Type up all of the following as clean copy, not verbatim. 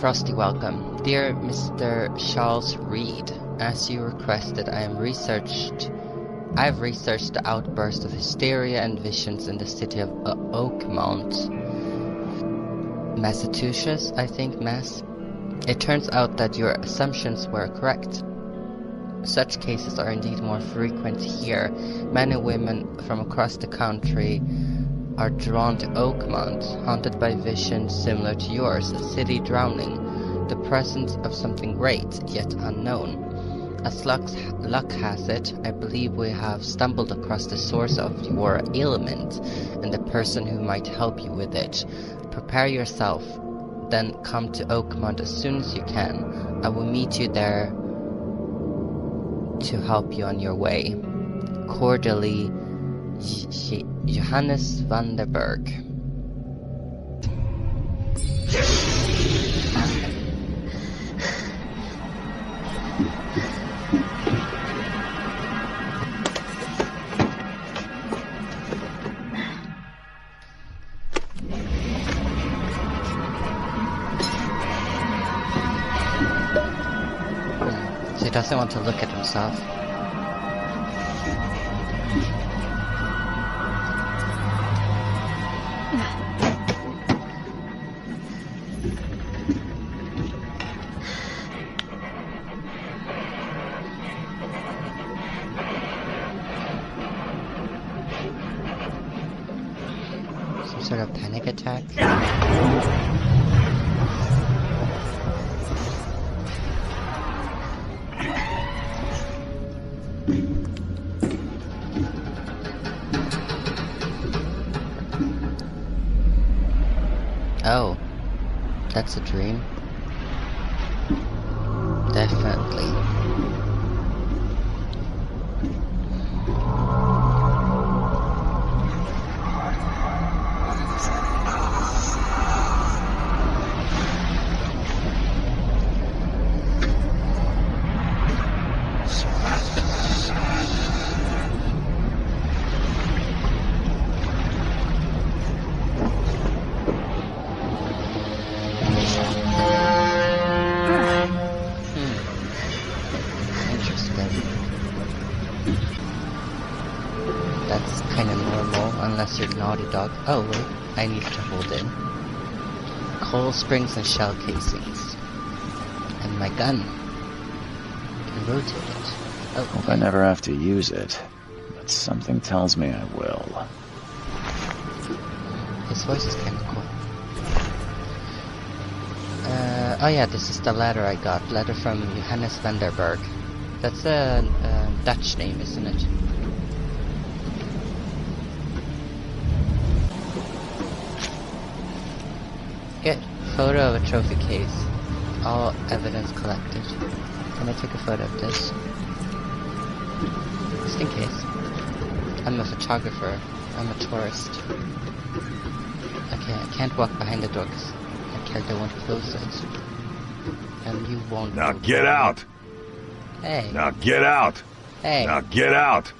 frosty welcome. Dear Mr. Charles Reed, as you requested, I've researched the outburst of hysteria and visions in the city of Oakmont, Massachusetts, I think, Mass. It turns out that your assumptions were correct. Such cases are indeed more frequent here. Many women from across the country are drawn to Oakmont, haunted by visions similar to yours, a city drowning, the presence of something great, yet unknown. As luck has it, I believe we have stumbled across the source of your ailment, and the person who might help you with it. Prepare yourself, then come to Oakmont as soon as you can. I will meet you there to help you on your way. Cordially, Johannes van der Berg. So he doesn't want to look at himself. Some sort of panic attack. Oh, that's a dream. Definitely. That's kind of normal, unless you're naughty dog. Oh wait, I need to hold in. Coal springs and shell casings. And my gun. Can rotate it. Oh, Hope I never have to use it, but something tells me I will. His voice is kind of cool. Oh yeah, this is the letter I got. Letter from Johannes van der Berg. That's a Dutch name, isn't it? Good. Photo of a trophy case. All evidence collected. Can I take a photo of this? Just in case. I'm a photographer. I'm a tourist. Okay, I can't walk behind the door because my character won't close it. And you won't. Now get out! Hey. Now get out! Hey. Now get out!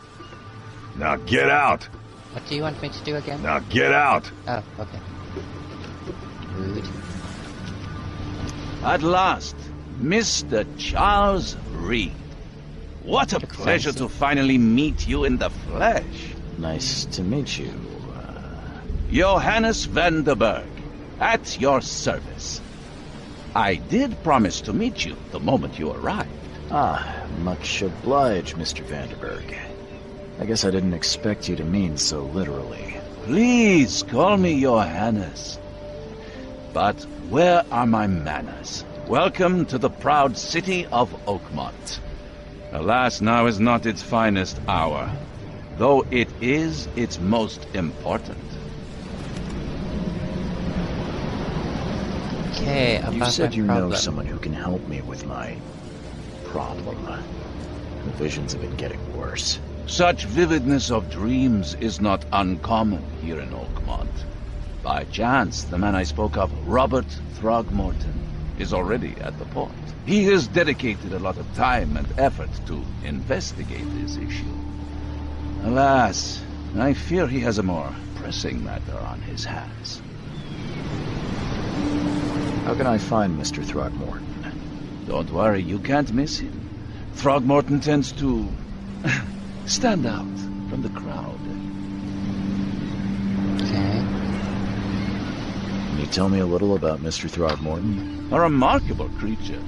Now get out! What do you want me to do again? Now get out! Oh, okay. Rude. At last, Mr. Charles Reed. What a pleasure to finally meet you in the flesh. Nice to meet you. Johannes van der Berg, at your service. I did promise to meet you the moment you arrived. Ah, much obliged, Mr. Vanderberg. I guess I didn't expect you to mean so literally. Please call me Johannes. But where are my manners? Welcome to the proud city of Oakmont. Alas, now is not its finest hour, though it is its most important. Okay, about You said my you problem. know someone who can help me with my problem. The visions have been getting worse. Such vividness of dreams is not uncommon here in Oakmont. By chance, the man I spoke of, Robert Throgmorton, is already at the port. He has dedicated a lot of time and effort to investigate this issue. Alas, I fear he has a more pressing matter on his hands. How can I find Mr. Throgmorton? Don't worry, you can't miss him. Throgmorton tends to stand out from the crowd. Okay. Can you tell me a little about Mr. Throgmorton? A remarkable creature.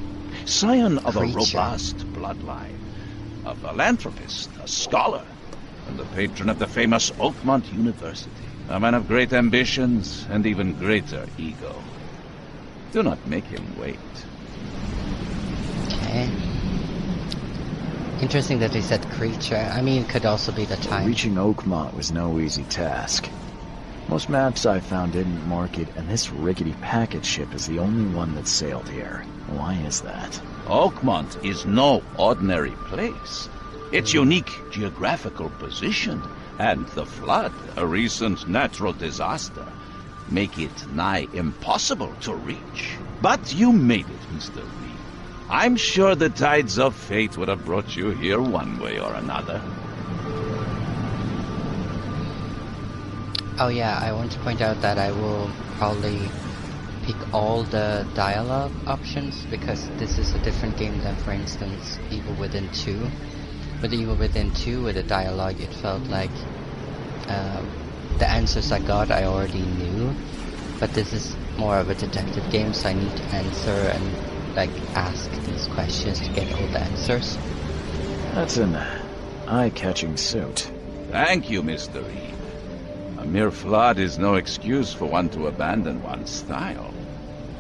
Scion of a Creature. robust bloodline. A philanthropist, a scholar, and the patron of the famous Oakmont University. A man of great ambitions and even greater ego. Do not make him wait. Okay. Interesting that they said creature. I mean, it could also be the time. Reaching Oakmont was no easy task. Most maps I found didn't mark it, and this rickety packet ship is the only one that sailed here. Why is that? Oakmont is no ordinary place. Its unique geographical position and the flood, a recent natural disaster, make it nigh impossible to reach. But you made it, Mr. Reed. I'm sure the tides of fate would have brought you here one way or another. Oh yeah, I want to point out that I will probably pick all the dialogue options, because this is a different game than, for instance, Evil Within 2. With Evil Within 2, with the dialogue, it felt like the answers I got I already knew, but this is more of a detective game, so I need to answer and like ask these questions to get all the answers. That's an eye-catching suit. Thank you, Mr. Reed. A mere flood is no excuse for one to abandon one's style.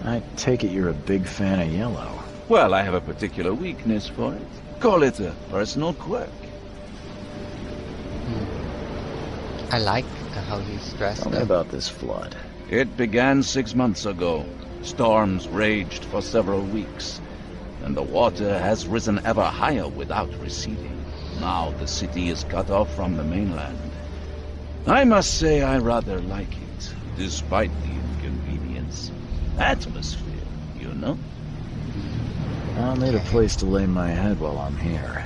I take it you're a big fan of yellow. Well, I have a particular weakness for it. Call it a personal quirk. I like how he's dressed Tell me up. about this flood. It began 6 months ago. Storms raged for several weeks, and the water has risen ever higher without receding. Now the city is cut off from the mainland. I must say I rather like it, despite the inconvenience. Atmosphere, you know? I'll need a place to lay my head while I'm here.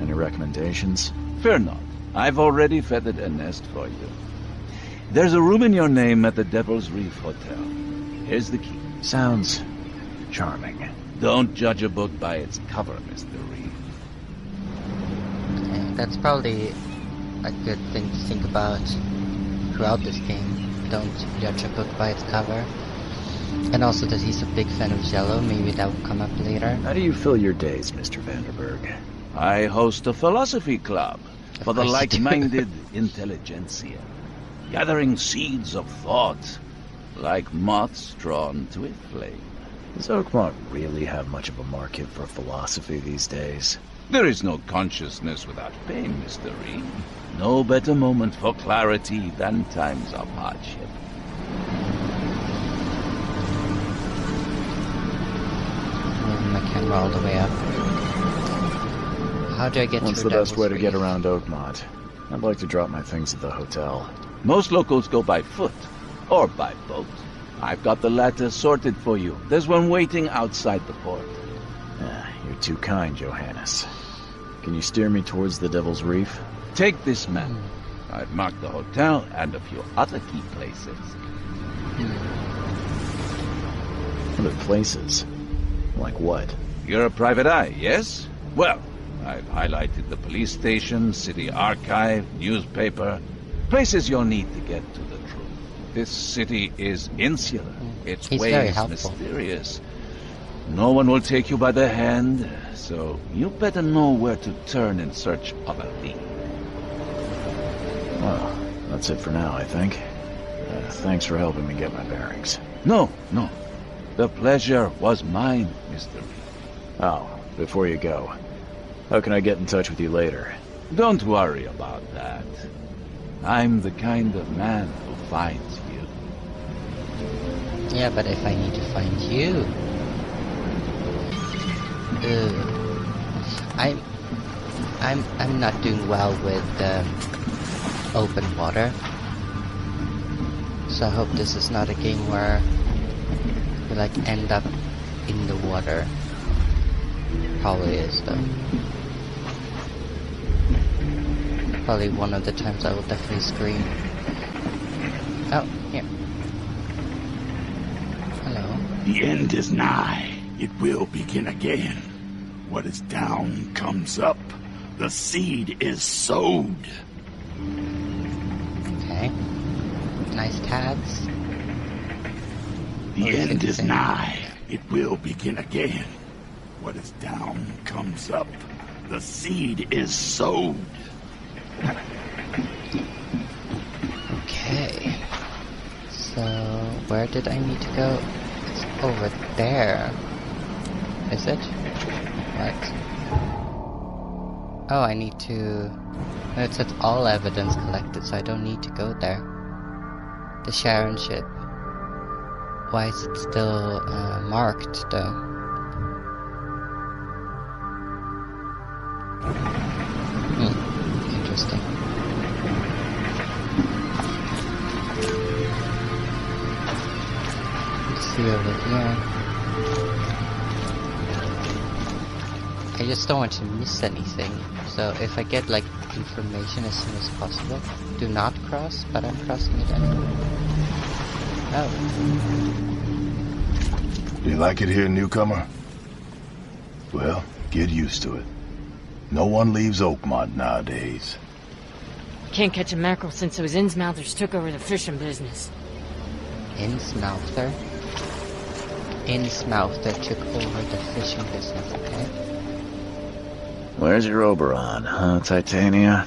Any recommendations? Fear not. I've already feathered a nest for you. There's a room in your name at the Devil's Reef Hotel. Here's the key. Sounds charming. Don't judge a book by its cover, Mr. Reed. Okay, that's probably a good thing to think about throughout this game. Don't judge a book by its cover. And also that he's a big fan of Jello, maybe that will come up later. How do you fill your days, Mr. Vanderberg? I host a philosophy club for the course you do. like-minded intelligentsia, gathering seeds of thought like moths drawn to a flame. Does Oakmont really have much of a market for philosophy these days? There is no consciousness without pain, Mr. Reed. No better moment for clarity than times of hardship. Moving my camera all the way up. How do I get What's to the best way to Devil's get Reef? around Oakmont? I'd like to drop my things at the hotel. Most locals go by foot or by boat. I've got the latter sorted for you. There's one waiting outside the port. You're too kind, Johannes. Can you steer me towards the Devil's Reef? Take this map. I've marked the hotel and a few other key places. Other places? Like what? You're a private eye, yes? Well, I've highlighted the police station, city archive, newspaper, places you'll need to get to the truth. This city is insular, its He's very ways helpful. mysterious. No one will take you by the hand, so you better know where to turn in search of a lead. Well, that's it for now, I think. Thanks for helping me get my bearings. No. The pleasure was mine, Mr. Reed. Oh, before you go, how can I get in touch with you later? Don't worry about that. I'm the kind of man who finds you. Yeah, but if I need to find you... I'm not doing well with open water. So I hope this is not a game where we like end up in the water. Probably is though. Probably one of the times I will definitely scream. Oh, here. Hello. The end is nigh. It will begin again. What is down comes up. The seed is sowed. Okay. Nice tags. The end is nigh. It will begin again. What is down comes up. The seed is sowed. Okay. So, where did I need to go? It's over there. Is it? What? Oh, I need to... No, it says all evidence collected, so I don't need to go there. The Sharon ship. Why is it still marked, though? Interesting. Let's see over here. I just don't want to miss anything, so if I get like information as soon as possible, do not cross, but I'm crossing it anyway. Oh. You like it here, newcomer? Well, get used to it. No one leaves Oakmont nowadays. Can't catch a mackerel since those Innsmouthers took over the fishing business. Innsmouther? Innsmouther took over the fishing business, okay? Where's your Oberon, huh, Titania?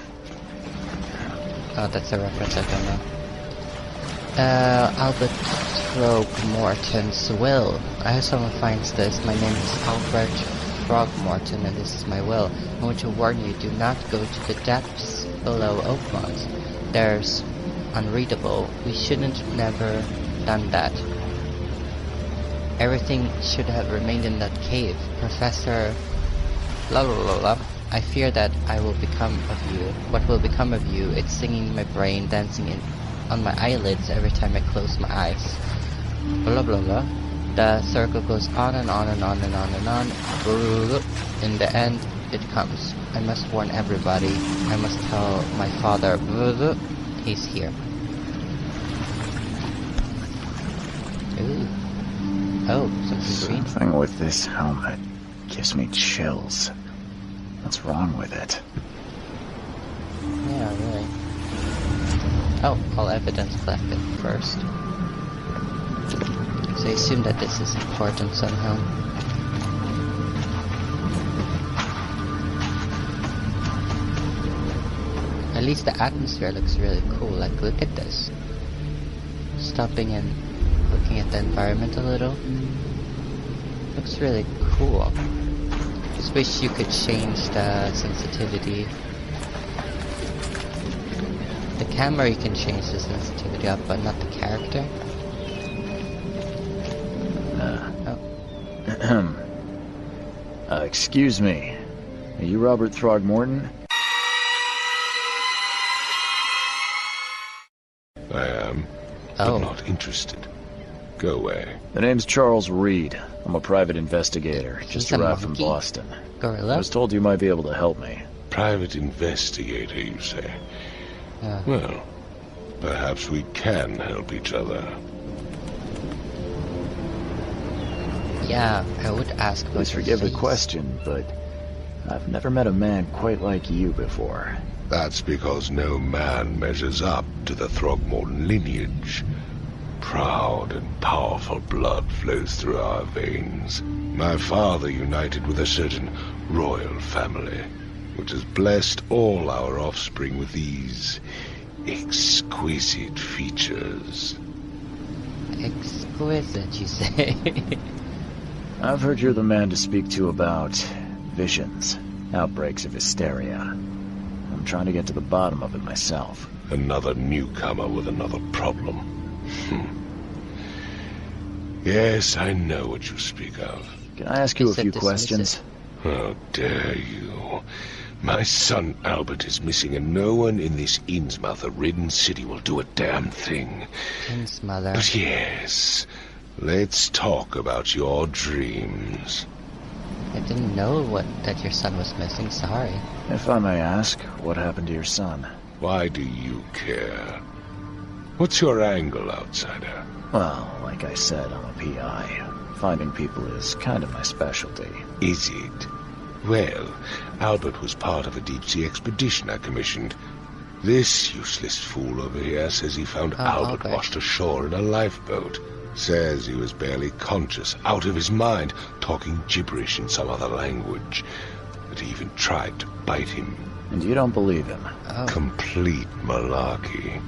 Oh, that's a reference I don't know. Albert Throgmorton's will. I hope someone finds this. My name is Albert Throgmorton, and this is my will. I want to warn you, do not go to the depths below Oakmont. There's unreadable. We shouldn't never done that. Everything should have remained in that cave. Professor... blah blah blah blah. I fear that I will become of you. What will become of you? It's singing in my brain, dancing on my eyelids every time I close my eyes. Blah blah blah. The circle goes on and on and on and on and on. In the end, it comes. I must warn everybody. I must tell my father. He's here. Ooh. Oh, something green. Something with this helmet gives me chills. What's wrong with it? Yeah, really. Oh, all evidence collected first. So I assume that this is important somehow. At least the atmosphere looks really cool. Like, look at this. Stopping and looking at the environment a little. Looks really cool. Just wish you could change the sensitivity. The camera you can change the sensitivity up, but not the character. Excuse me. Are you Robert Throgmorton? I am, Oh. but not interested. Go away. The name's Charles Reed. I'm a private investigator, just He's a arrived from monkey? Boston. I Gorilla? was told you might be able to help me. Private investigator, you say? Yeah. Well, perhaps we can help each other. Yeah, I would ask about Please your forgive the face. question, but I've never met a man quite like you before. That's because no man measures up to the Throgmorton lineage. Proud and powerful blood flows through our veins. My father united with a certain royal family, which has blessed all our offspring with these exquisite features. Exquisite, you say? I've heard you're the man to speak to about visions, outbreaks of hysteria. I'm trying to get to the bottom of it myself. Another newcomer with another problem. Yes, I know what you speak of. Can I ask you You a said few dismiss questions? How dare you? My son Albert is missing, and no one in this Innsmouther-ridden city will do a damn thing. King's mother. But yes, let's talk about your dreams. I didn't know that your son was missing, sorry. If I may ask, what happened to your son? Why do you care? What's your angle, outsider? Well, like I said, I'm a PI. Finding people is kind of my specialty. Is it? Well, Albert was part of a deep-sea expedition I commissioned. This useless fool over here says he found Albert washed ashore in a lifeboat. Says he was barely conscious, out of his mind, talking gibberish in some other language. That he even tried to bite him. And you don't believe him? Oh. Complete malarkey.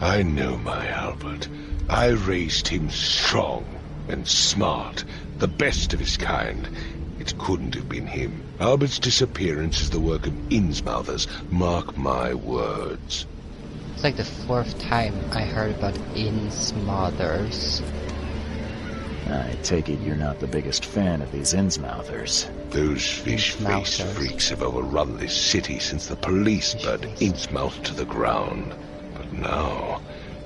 I know my Albert. I raised him strong and smart, the best of his kind. It couldn't have been him. Albert's disappearance is the work of Innsmouthers, mark my words. It's like the 4th time I heard about Innsmouthers. I take it you're not the biggest fan of these Innsmouthers. Those fish-faced freaks have overrun this city since the police burned Innsmouth to the ground. But now,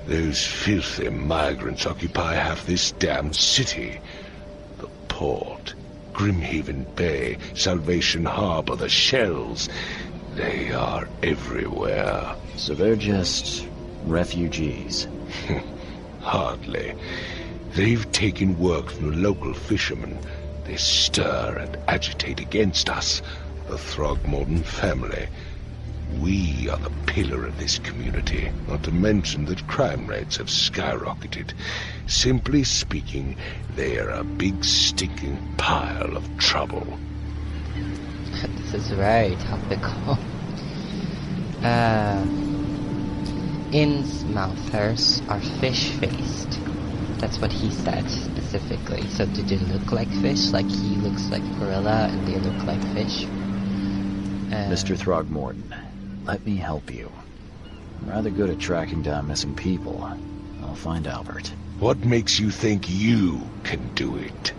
those filthy migrants occupy half this damned city. The port, Grimhaven Bay, Salvation Harbor, the shells. They are everywhere. So they're just refugees? Hardly. They've taken work from the local fishermen. They stir and agitate against us, the Throgmorton family. We are the pillar of this community, not to mention that crime rates have skyrocketed. Simply speaking, they are a big stinking pile of trouble. This is very topical. Innsmouthers are fish-faced. That's what he said specifically. So do they look like fish? Like he looks like gorilla and they look like fish? Mr. Throgmorton, let me help you. I'm rather good at tracking down missing people. I'll find Albert. What makes you think you can do it?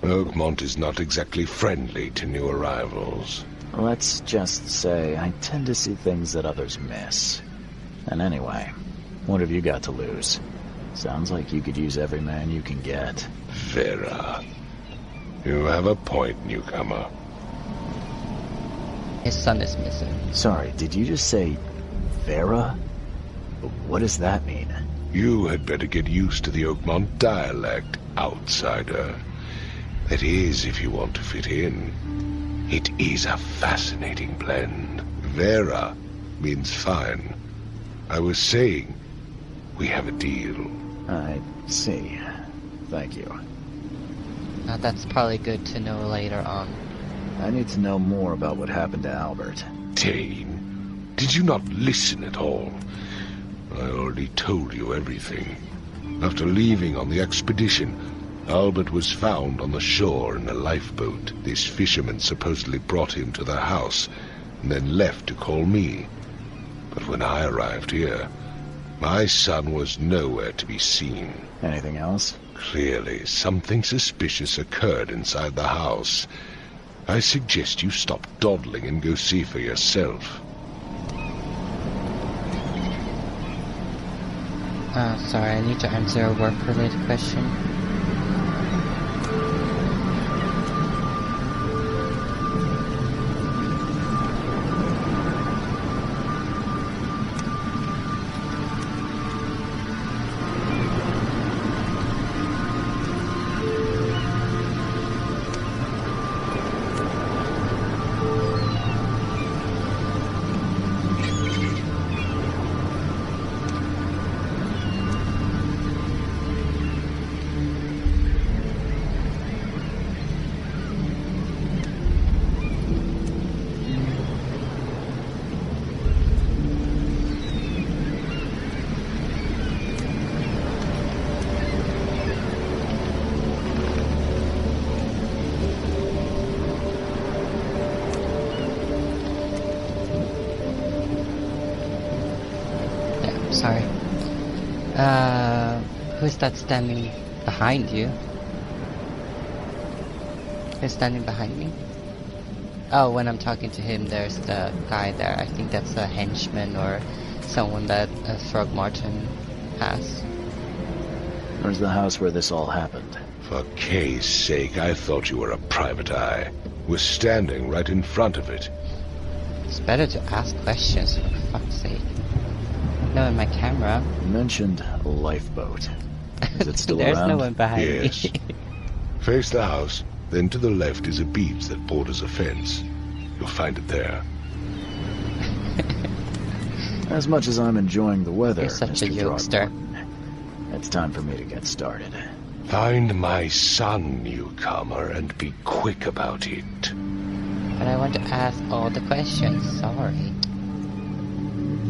Oakmont is not exactly friendly to new arrivals. Let's just say I tend to see things that others miss. And anyway, what have you got to lose? Sounds like you could use every man you can get. Vera. You have a point, newcomer. His son is missing. Sorry, did you just say Vera? What does that mean? You had better get used to the Oakmont dialect, outsider. That is, if you want to fit in. It is a fascinating blend. Vera means fine. I was saying, we have a deal. I see. Thank you. That's probably good to know later on. I need to know more about what happened to Albert. Dane, did you not listen at all? I already told you everything. After leaving on the expedition, Albert was found on the shore in a lifeboat. This fisherman supposedly brought him to their house, and then left to call me. But when I arrived here, my son was nowhere to be seen. Anything else? Clearly, something suspicious occurred inside the house. I suggest you stop dawdling and go see for yourself. Sorry, I need to answer a work-related question. Sorry. Who's that standing behind you? Who's standing behind me? Oh, when I'm talking to him, there's the guy there. I think that's a henchman or someone that Throgmorton has. Where's the house where this all happened? For Kay's sake, I thought you were a private eye. We're standing right in front of it. It's better to ask questions, for fuck's sake. No, in my camera. You mentioned a lifeboat. Is it still There's around? no one behind Yes. me. Face the house, then to the left is a beach that borders a fence. You'll find it there. As much as I'm enjoying the weather, You're such a Mr. jokester. Throckmorton, it's time for me to get started. Find my son, newcomer, and be quick about it. But I want to ask all the questions. Sorry.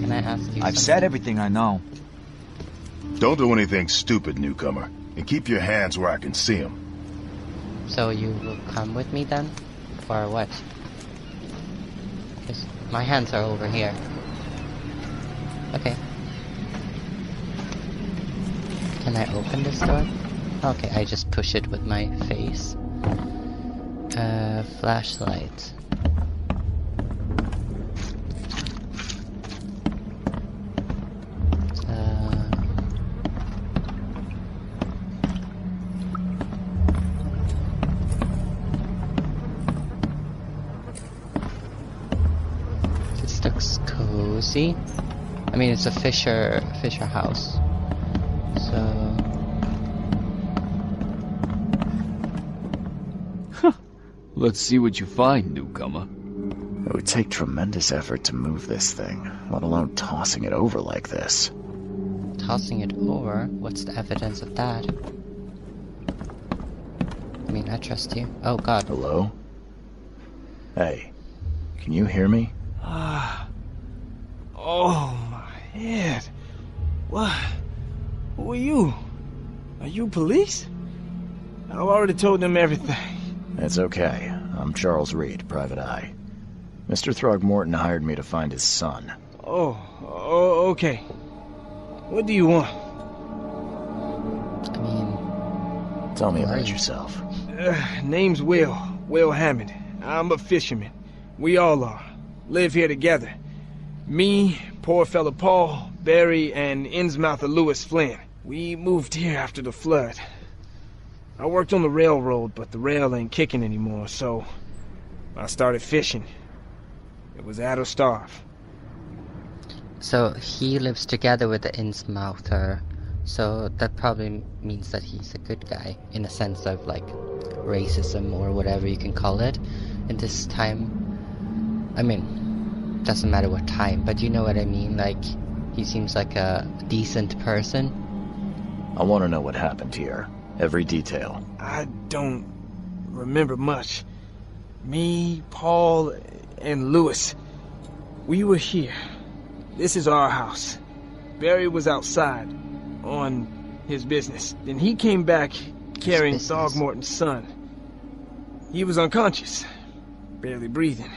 Can I ask you I've something? said everything I know. Don't do anything stupid, newcomer. And keep your hands where I can see them. So you will come with me then? Or what? 'Cause my hands are over here. Okay. Can I open this door? Okay, I just push it with my face. Flashlight. This looks cozy. I mean, it's a Fisher house. So Let's see what you find, newcomer. It would take tremendous effort to move this thing, let alone tossing it over like this. tossing it over. What's the evidence of that? I mean, I trust you. Oh God. Hello? Hey, can you hear me? Oh, my head. What? Who are you? Are you police? I've already told them everything. It's okay. I'm Charles Reed, Private Eye. Mr. Throgmorton hired me to find his son. Oh, okay. What do you want? I mean, Tell me Who are about you? yourself. Name's Will Hammond. I'm a fisherman. We all are. Live here together. Me, poor fella Paul, Barry, and Innsmouther Lewis Flynn. We moved here after the flood. I worked on the railroad, but the rail ain't kicking anymore, so I started fishing. It was at or starve. so he lives together with the Innsmouther, so that probably means that he's a good guy, in a sense of, like, racism or whatever you can call it. In this time, I mean, doesn't matter what time, but you know what I mean, like, he seems like a decent person. I want to know what happened here. Every detail. I don't remember much. Me, Paul, and Lewis, we were here. This is our house. Barry was outside, on his business. Then he came back carrying business? Throgmorton's son. He was unconscious, barely breathing.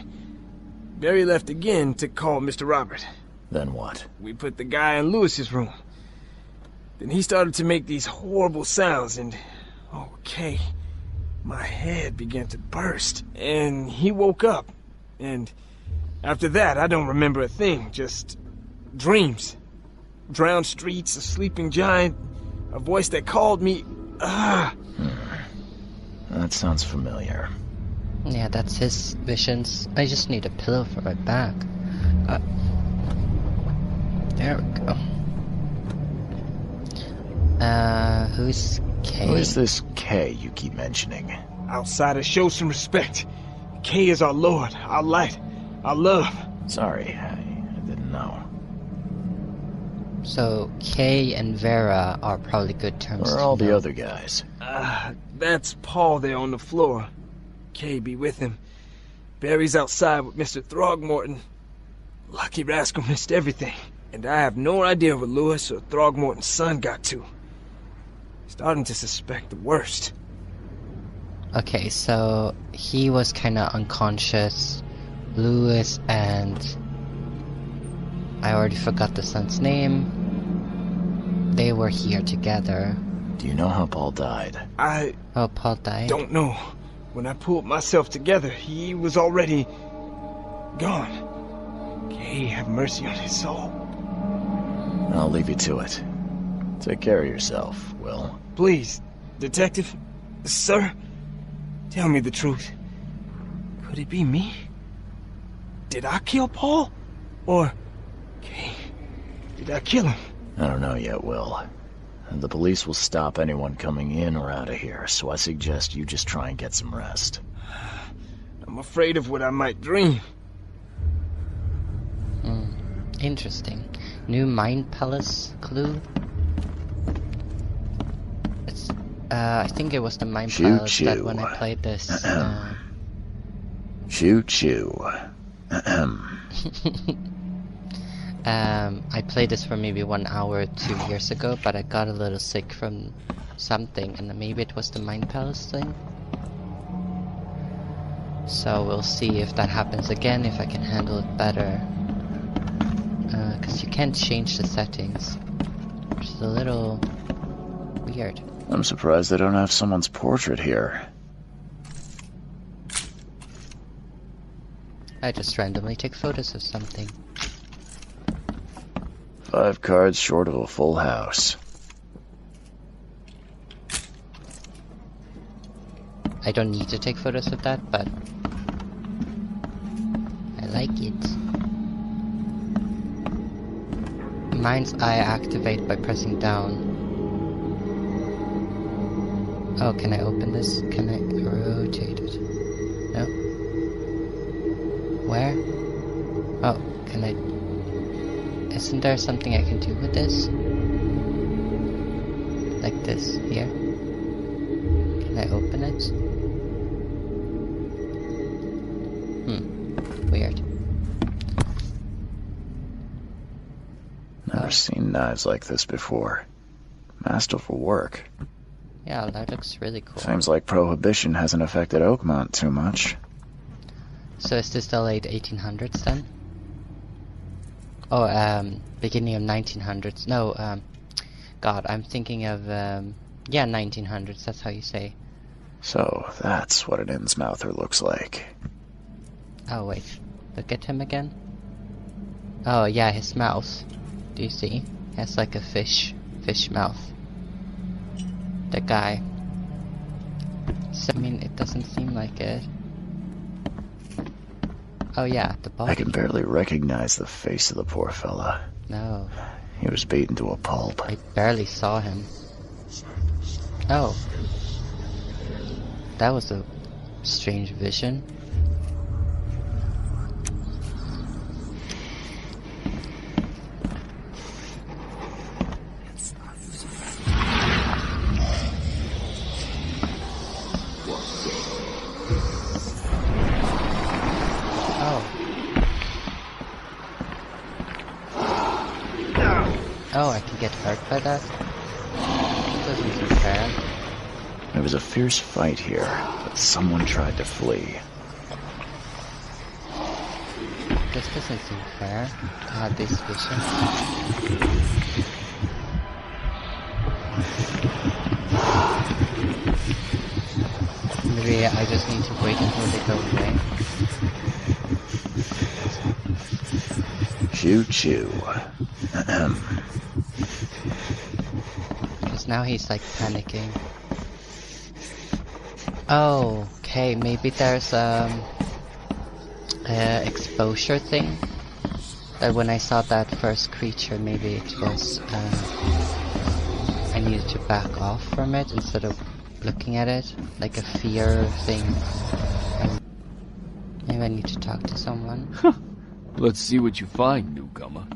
Barry left again to call Mr. Robert. Then what? We put the guy in Lewis's room. Then he started to make these horrible sounds and, okay, my head began to burst. And he woke up. And after that, I don't remember a thing, just dreams. Drowned streets, a sleeping giant, a voice that called me. That sounds familiar. Yeah, that's his visions. I just need a pillow for my back. There we go. Who's Kay? Who is this K you keep mentioning? Outsiders, show some respect. K is our lord, our light, our love. Sorry, I didn't know. So, Kay and Vera are probably good terms. Where are to all the know. other guys? That's Paul there on the floor. K be with him. Barry's outside with Mr. Throgmorton. Lucky rascal missed everything. And I have no idea where Lewis or Throgmorton's son got to. Starting to suspect the worst. Okay, so he was kinda unconscious. Lewis and... I already forgot the son's name. They were here together. Do you know how Paul died? I Oh, Paul died? don't know. When I pulled myself together, he was already gone. K have mercy on his soul. I'll leave you to it. Take care of yourself, Will. Please, detective, sir, tell me the truth. Could it be me? Did I kill Paul? Or, K, did I kill him? I don't know yet, Will. and the police will stop anyone coming in or out of here, so I suggest you just try and get some rest. I'm afraid of what I might dream. Interesting. New Mind Palace clue? It's, I think it was the Mind Palace that when I played this... Choo-choo. I played this for maybe 1 hour 2 years ago, but I got a little sick from something, and maybe it was the Mind Palace thing. So we'll see if that happens again, if I can handle it better. Because you can't change the settings, which is a little weird. I'm surprised they don't have someone's portrait here. I just randomly take photos of something. 5 cards short of a full house. I don't need to take photos of that, but I like it. Mind's eye activate by pressing down. Oh, can I open this? Can I rotate it? No? Where? Oh, can I... Isn't there something I can do with this? Like this, here? Can I open it? Weird. Never seen knives like this before. Masterful work. Yeah, that looks really cool. Seems like Prohibition hasn't affected Oakmont too much. So is this the late 1800s then? Oh, beginning of 1900s. No, God, I'm thinking of, yeah, 1900s, that's how you say. So, that's what an Innsmouther looks like. Oh, wait. Look at him again. Oh, yeah, his mouth. Do you see? He has like a fish mouth. The guy. So, I mean, it doesn't seem like it. Oh yeah, the body. I can barely recognize the face of the poor fella. No. He was beaten to a pulp. I barely saw him. Oh. That was a strange vision. Oh, I can get hurt by that? It doesn't seem fair. There was a fierce fight here, but someone tried to flee. This doesn't seem fair to have this vision. Maybe I just need to wait until they go away. Choo-choo. Because now he's like panicking. Oh, okay, maybe there's exposure thing. That when I saw that first creature, maybe it was I needed to back off from it instead of looking at it, like a fear thing. Maybe I need to talk to someone. Let's see what you find, newcomer.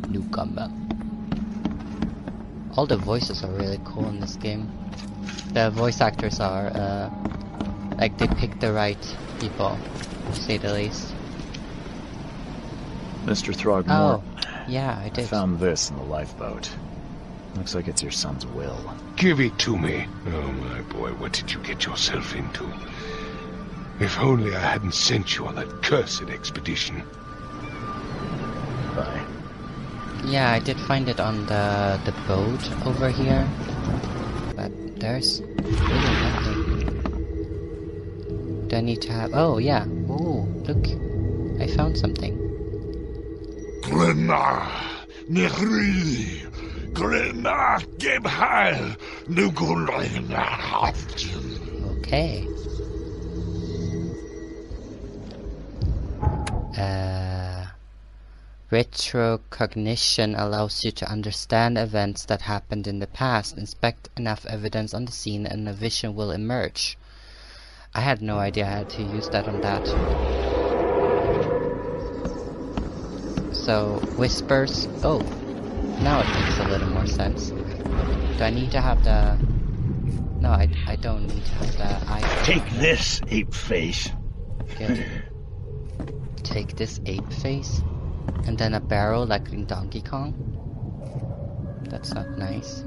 Newcomer. All the voices are really cool in this game. The voice actors are, like they pick the right people, to say the least. Mr. Throgmorton. Oh, yeah, I did. I found this in the lifeboat. Looks like it's your son's will. Give it to me. Oh, my boy, what did you get yourself into? If only I hadn't sent you on that cursed expedition. Bye. Yeah, I did find it on the boat over here. But there's really nothing. Do I need to have... Oh, yeah. Oh, look. I found something. Okay. Retrocognition allows you to understand events that happened in the past, inspect enough evidence on the scene, and a vision will emerge. I had no idea how to use that on that. So, whispers. Oh, now it makes a little more sense. Do I need to have the... No, I don't need to have the eye. Take this, ape face. Good. Take this ape face? And then a barrel like in Donkey Kong? That's not nice.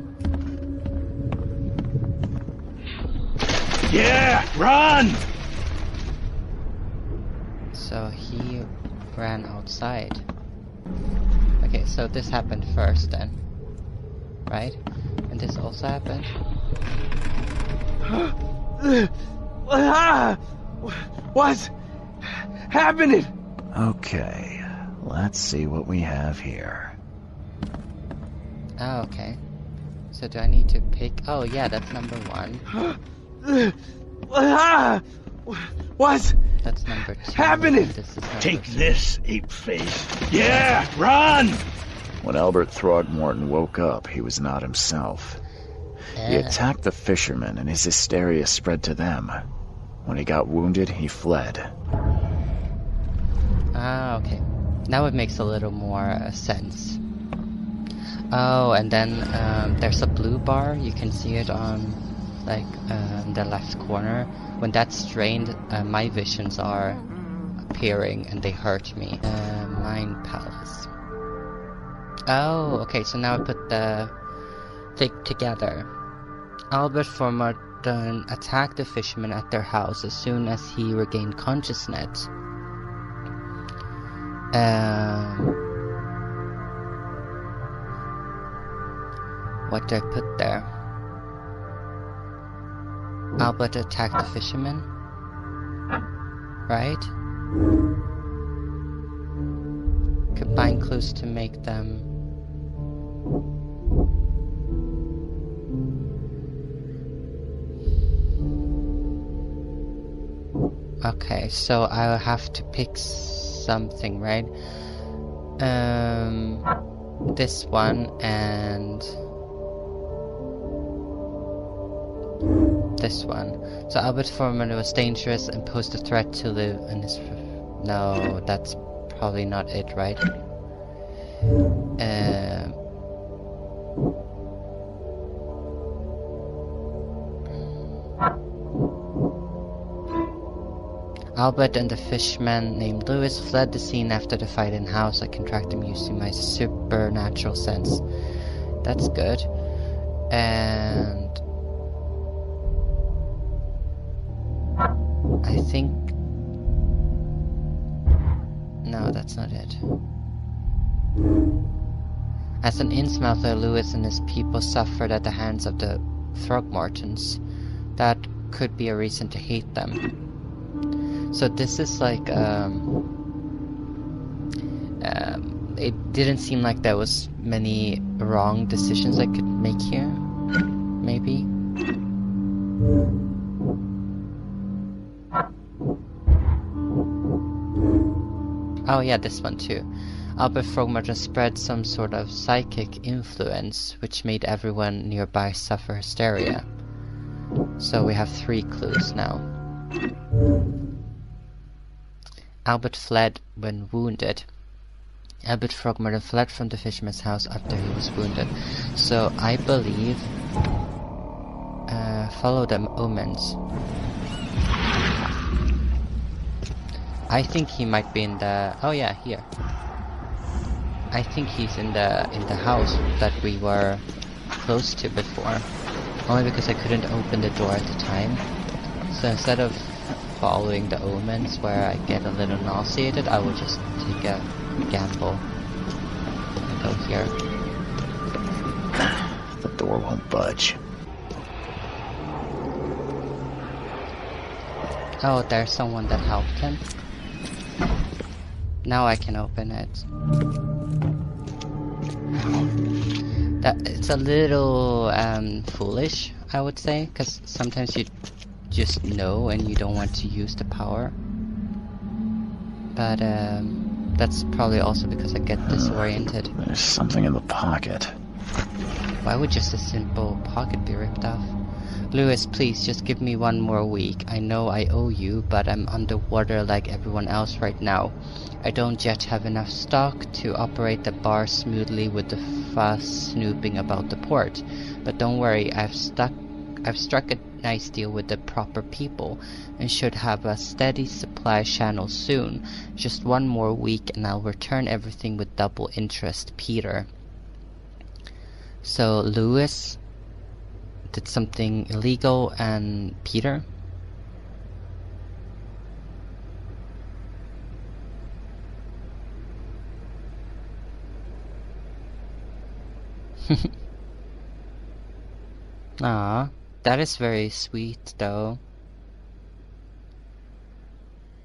Yeah, run! So he ran outside. Okay, so this happened first then. Right? And this also happened? What's happening? Okay, let's see what we have here. Oh, okay. So do I need to pick... Oh yeah, that's number 1. What's That's number 2. happening? This is number Take 3. this, ape face. Yeah, run! When Albert Throgmorton woke up, he was not himself. He attacked the fishermen, and his hysteria spread to them. When he got wounded, he fled. Ah, okay. Now it makes a little more sense. Oh, and then there's a blue bar. You can see it on, like, the left corner. When that's drained, my visions are appearing and they hurt me. Mind palace. Oh, okay. So now I put the thing together. Albert Throgmorton attacked the fishermen at their house as soon as he regained consciousness. What did I put there? Albert attacked the fishermen? Right? Combine clues to make them... Okay, so I'll have to pick something, right? This one and this one. So Albert Throgmorton was dangerous and posed a threat to live in his... No, that's probably not it, right? Albert and the fishman named Lewis fled the scene after the fight in house. I can track them using my supernatural sense. That's good. And I think... No, that's not it. As an Innsmouther, Lewis and his people suffered at the hands of the Throgmortons. That could be a reason to hate them. So this is like, it didn't seem like there was many wrong decisions I could make here. Maybe. Oh yeah, this one too. Albert Throgmorton spread some sort of psychic influence, which made everyone nearby suffer hysteria. So we have 3 clues now. Albert fled when wounded. Albert Throgmorton fled from the fisherman's house after he was wounded. So I believe... follow the omens. I think he might be in the... Oh yeah, here. I think he's in the house that we were close to before. Only because I couldn't open the door at the time. So instead of following the omens where I get a little nauseated, I will just take a gamble and go here. The door won't budge. Oh, there's someone that helped him. Now I can open it. It's a little foolish, I would say, because sometimes you just know and you don't want to use the power. But That's probably also because I get disoriented. There's something in the pocket. Why would just a simple pocket be ripped off? Lewis, please, just give me 1 more week. I know I owe you, but I'm underwater like everyone else right now. I don't yet have enough stock to operate the bar smoothly with the fast snooping about the port. But don't worry, I've struck a nice deal with the proper people, and should have a steady supply channel soon. Just 1 more week and I'll return everything with double interest, Peter. So Lewis did something illegal, and Peter? Ah, that is very sweet though.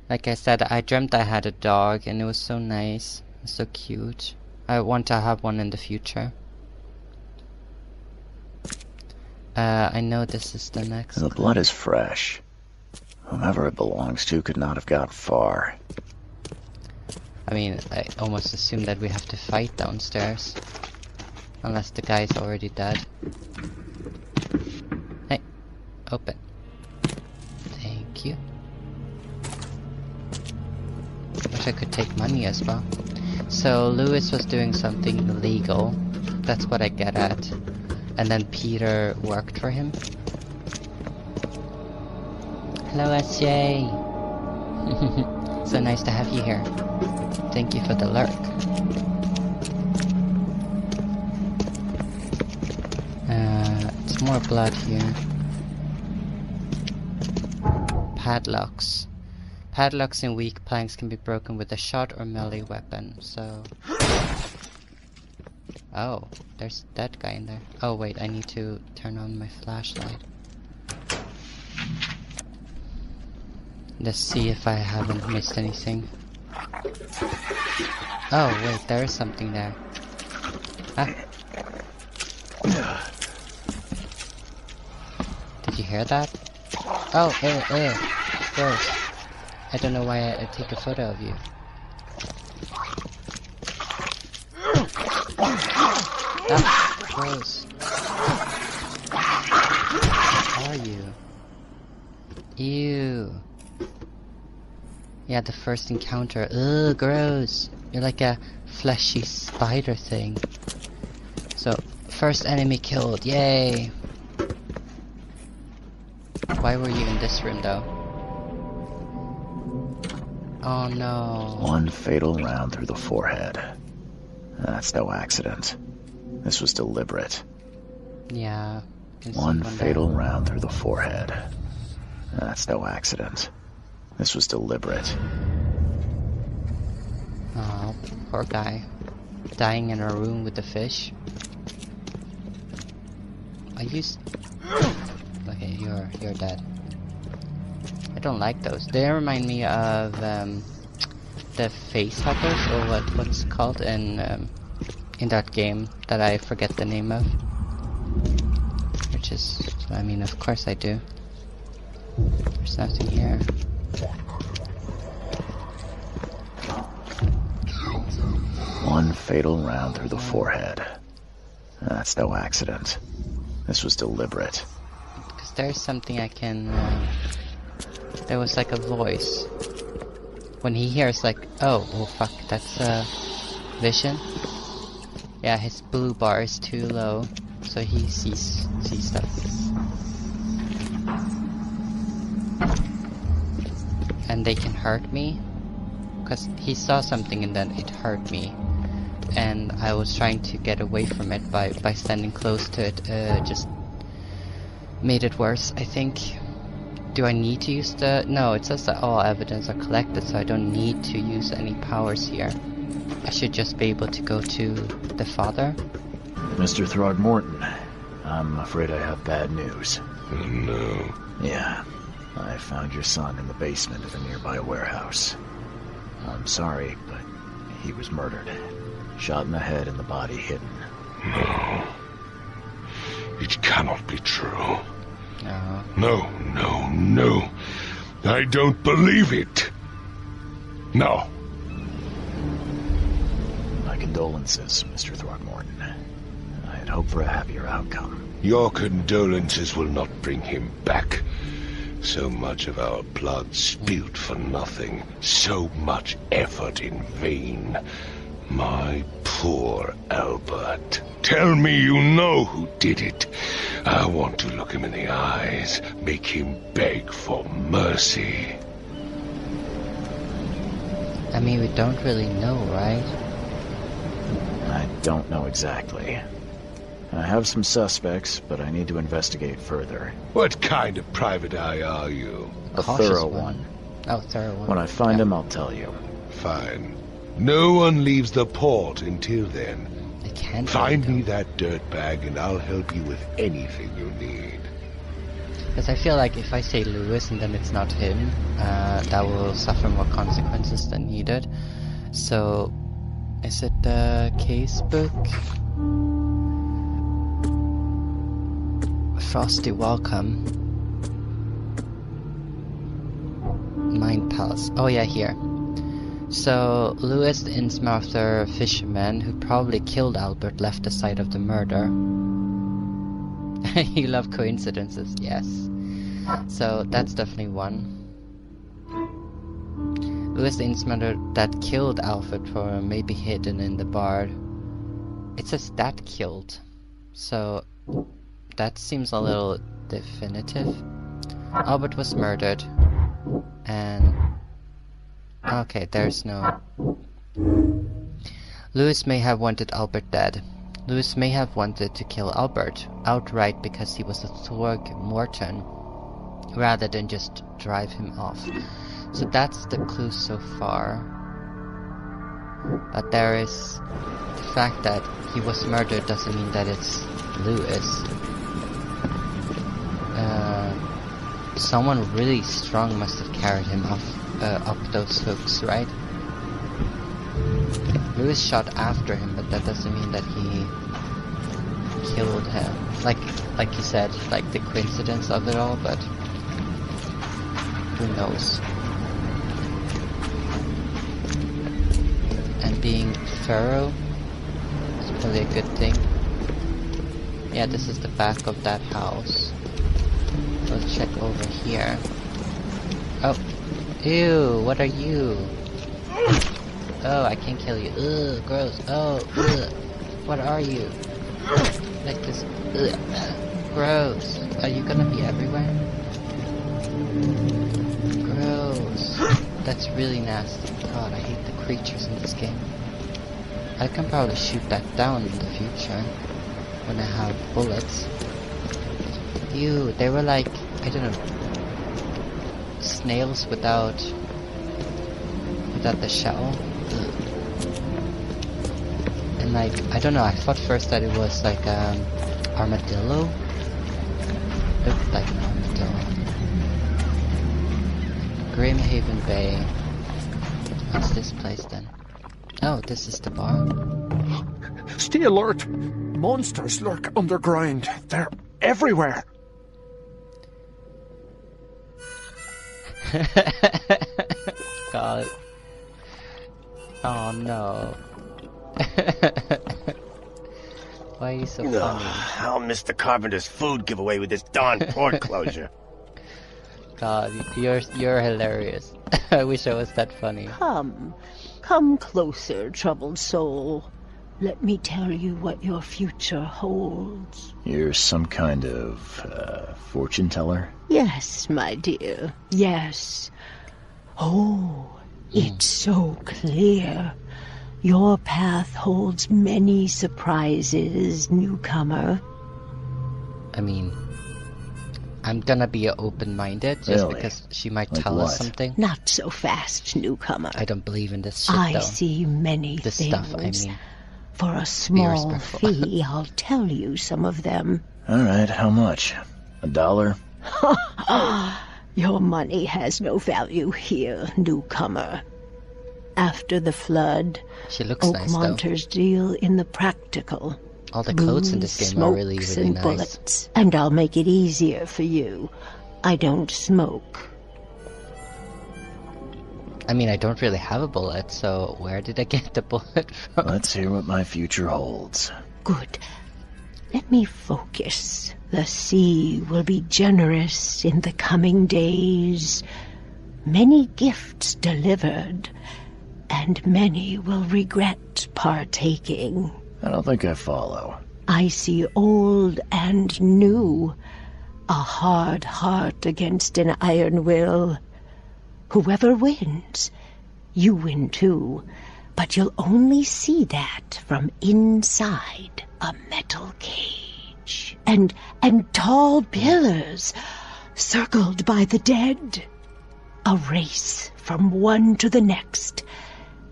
Like I said, I dreamt I had a dog and it was so nice, so cute. I want to have one in the future. I know this is the next. The blood is fresh. Whomever it belongs to could not have got far. I mean, I almost assume that we have to fight downstairs. Unless the guy's already dead. Hey, open. Thank you. Wish I could take money as well. So Lewis was doing something illegal. That's what I get at. And then Peter worked for him. Hello, SJ. So nice to have you here. Thank you for the lurk. It's more blood here. Padlocks. Padlocks in weak planks can be broken with a shot or melee weapon, so... Oh, there's that guy in there. Oh wait, I need to turn on my flashlight. Let's see if I haven't missed anything. Oh wait, there is something there. Ah. Did you hear that? Oh, gross. I don't know why I take a photo of you. Ah, gross. What are you? Ew. Yeah, the first encounter. Ugh, gross. You're like a fleshy spider thing. So, first enemy killed. Yay. Why were you in this room though? Oh no. 1 fatal round through the forehead. That's no accident. This was deliberate. Yeah. 1 fatal round through the forehead. That's no accident. This was deliberate. Oh, poor guy. Dying in a room with the fish. Okay, you're dead. I don't like those. They remind me of the face huggers, or what's called in that game that I forget the name of. Which is, I mean, of course I do. There's nothing here. One fatal round through the forehead. That's no accident. This was deliberate. Because there's something I can... there was like a voice. When he hears like, oh fuck, that's vision. Yeah, his blue bar is too low, so he sees stuff. And they can hurt me, because he saw something and then it hurt me. And I was trying to get away from it by standing close to it, just made it worse, I think. Do I need to use the... No, it says that all evidence are collected, so I don't need to use any powers here. I should just be able to go to the father. Mr. Throgmorton, I'm afraid I have bad news. Oh, no. Yeah, I found your son in the basement of a nearby warehouse. I'm sorry, but he was murdered. Shot in the head and the body hidden. No. It cannot be true. No. No, no, no. I don't believe it. No. condolences, Mr. Throckmorton. I had hoped for a happier outcome. Your condolences will not bring him back. So much of our blood spilt for nothing. So much effort in vain. My poor Albert. Tell me you know who did it. I want to look him in the eyes, make him beg for mercy. I mean, we don't really know, right? I don't know exactly. I have some suspects, but I need to investigate further. What kind of private eye are you? A Cautious thorough one. one. Oh, thorough one. When I find him, I'll tell you. Fine. No one leaves the port until then. They can't Find really me that dirtbag and I'll help you with anything you need. Because I feel like if I say Lewis and then it's not him, that will suffer more consequences than needed. So, is it the case book? Frosty Welcome. Mind Palace. Oh yeah, here. So, Lewis the Innsmouther fisherman who probably killed Albert left the site of the murder. You love coincidences, yes. So, that's definitely one. Lewis the Innsmouther that killed Alfred or maybe hidden in the bar. It says that killed. So, that seems a little definitive. Albert was murdered. And... okay, there's no... Lewis may have wanted Albert dead. Lewis may have wanted to kill Albert outright because he was a Throgmorton, rather than just drive him off. So that's the clue so far. But there is... the fact that he was murdered doesn't mean that it's Lewis. Someone really strong must have carried him off up those hooks, right? Lewis shot after him, but that doesn't mean that he killed him. Like you said, like the coincidence of it all, but who knows? And being thorough is probably a good thing. Yeah, this is the back of that house. Let's check over here. Oh. Ew, what are you? Oh, I can't kill you. Ugh, gross. Oh, ugh. What are you? Like this. Ugh. Gross. Are you gonna be everywhere? Gross. That's really nasty. God, I hate the creatures in this game. I can probably shoot that down in the future when I have bullets. Ew, they were like, I don't know, snails without the shell. Ugh. And like, I don't know, I thought first that it was like armadillo. Looked like an armadillo. Grimhaven Bay. What's this place then? Oh, this is the bar. Stay alert! Monsters lurk underground. They're everywhere. God. Oh no. Why are you so funny? I'll miss the carpenter's food giveaway with this darn port closure. God, you're hilarious. I wish I was that funny. Come closer, troubled soul. Let me tell you what your future holds. You're some kind of, fortune teller? Yes, my dear, yes. Oh, it's so clear. Your path holds many surprises, newcomer. I mean, I'm gonna be open-minded just Really? Because she might Like tell us what? something. Not so fast, newcomer. I don't believe in this shit, I though. see many This things. stuff, I mean. For a small respectful. fee, I'll tell you some of them. Alright, how much? $1? Your money has no value here, newcomer. After the flood, She looks nice, though. Oakmonters deal in the practical. All the clothes in this Booze, game are really, smokes, really and nice. bullets. And I'll make it easier for you. I don't smoke. I mean, I don't really have a bullet, so where did I get the bullet from? Let's hear what my future holds. Good. Let me focus. The sea will be generous in the coming days. Many gifts delivered, and many will regret partaking. I don't think I follow. I see old and new. A hard heart against an iron will. Whoever wins, you win too. But you'll only see that from inside a metal cage. And tall pillars, circled by the dead. A race from one to the next,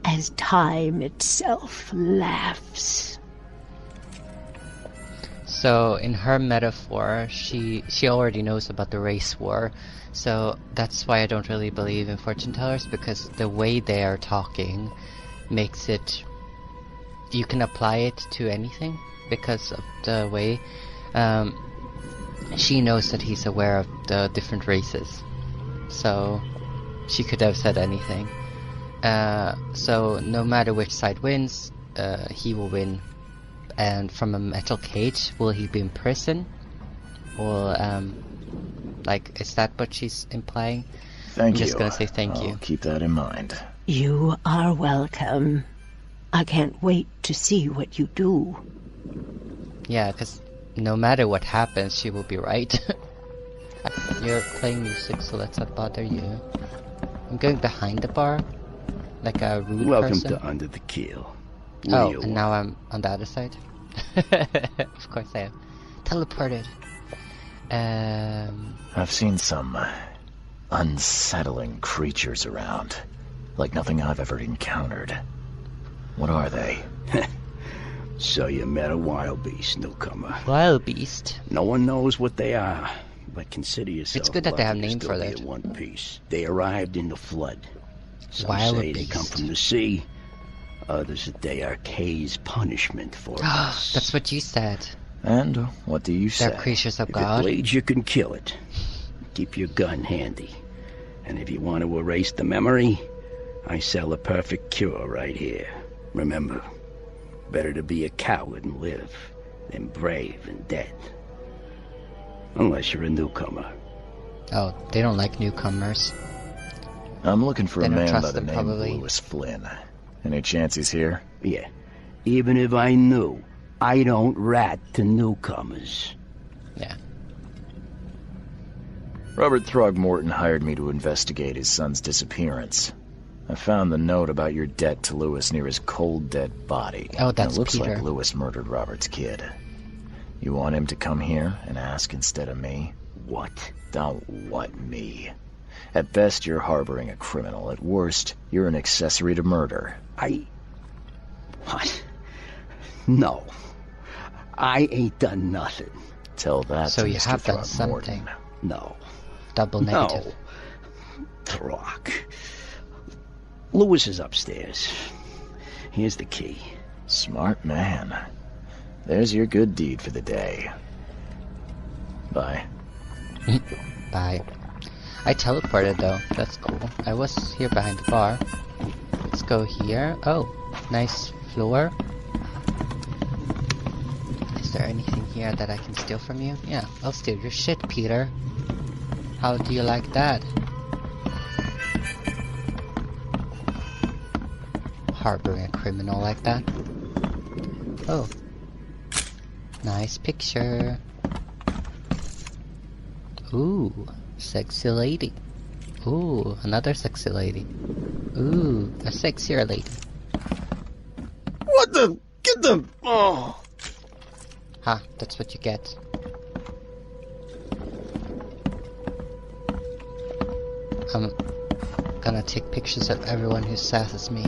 as time itself laughs. So, in her metaphor, she already knows about the race war. So, that's why I don't really believe in fortune tellers, because the way they are talking makes it... You can apply it to anything, because of the way... she knows that he's aware of the different races. So, she could have said anything. So, no matter which side wins, he will win. And from a metal cage, will he be in prison? Or, like, is that what she's implying? Thank you. I'm just gonna say thank you. I'll keep that in mind. You are welcome. I can't wait to see what you do. Yeah, because no matter what happens, she will be right. You're playing music, so let's not bother you. I'm going behind the bar, like a rude Welcome person. to Under the Kill. Oh, and now I'm on the other side? Of course I am. Teleported. I've seen some unsettling creatures around. Like nothing I've ever encountered. What are they? So you met a wild beast, newcomer. Wild beast? No one knows what they are, but consider yourself It's good that they have lucky to names still for be that. in one piece. They arrived in the flood. Some Wild say they beast. come from the sea. Others that they are Kay's punishment for us. That's what you said. And what do you say? They're creatures of If God. it bleeds, you can kill it. Keep your gun handy. And if you want to erase the memory, I sell a perfect cure right here. Remember, better to be a coward and live than brave and dead. Unless you're a newcomer. Oh, they don't like newcomers. I'm looking for They a don't man trust by the them, name probably. of Lewis Flynn. Any chance he's here? Yeah. Even if I knew, I don't rat to newcomers. Yeah. Robert Throgmorton hired me to investigate his son's disappearance. I found the note about your debt to Lewis near his cold, dead body. Oh, that's it looks Peter. like Lewis murdered Robert's kid. You want him to come here and ask instead of me? What? Don't what me. At best, you're harboring a criminal. At worst, you're an accessory to murder. What? No. I ain't done nothing. Tell that So to you Mr. have done Throgmorton. something. No. Double negative. No. Throg. Lewis is upstairs. Here's the key. Smart man. There's your good deed for the day. Bye. Bye. I teleported though. That's cool. I was here behind the bar. Let's go here. Oh, nice floor. Is there anything here that I can steal from you? Yeah, I'll steal your shit, Peter. How do you like that? Harboring a criminal like that. Oh. Nice picture. Ooh, sexy lady. Ooh, another sexy lady. Ooh, a sexier lady. What the? Get the... Oh. Ha, that's what you get. I'm gonna take pictures of everyone who sasses me.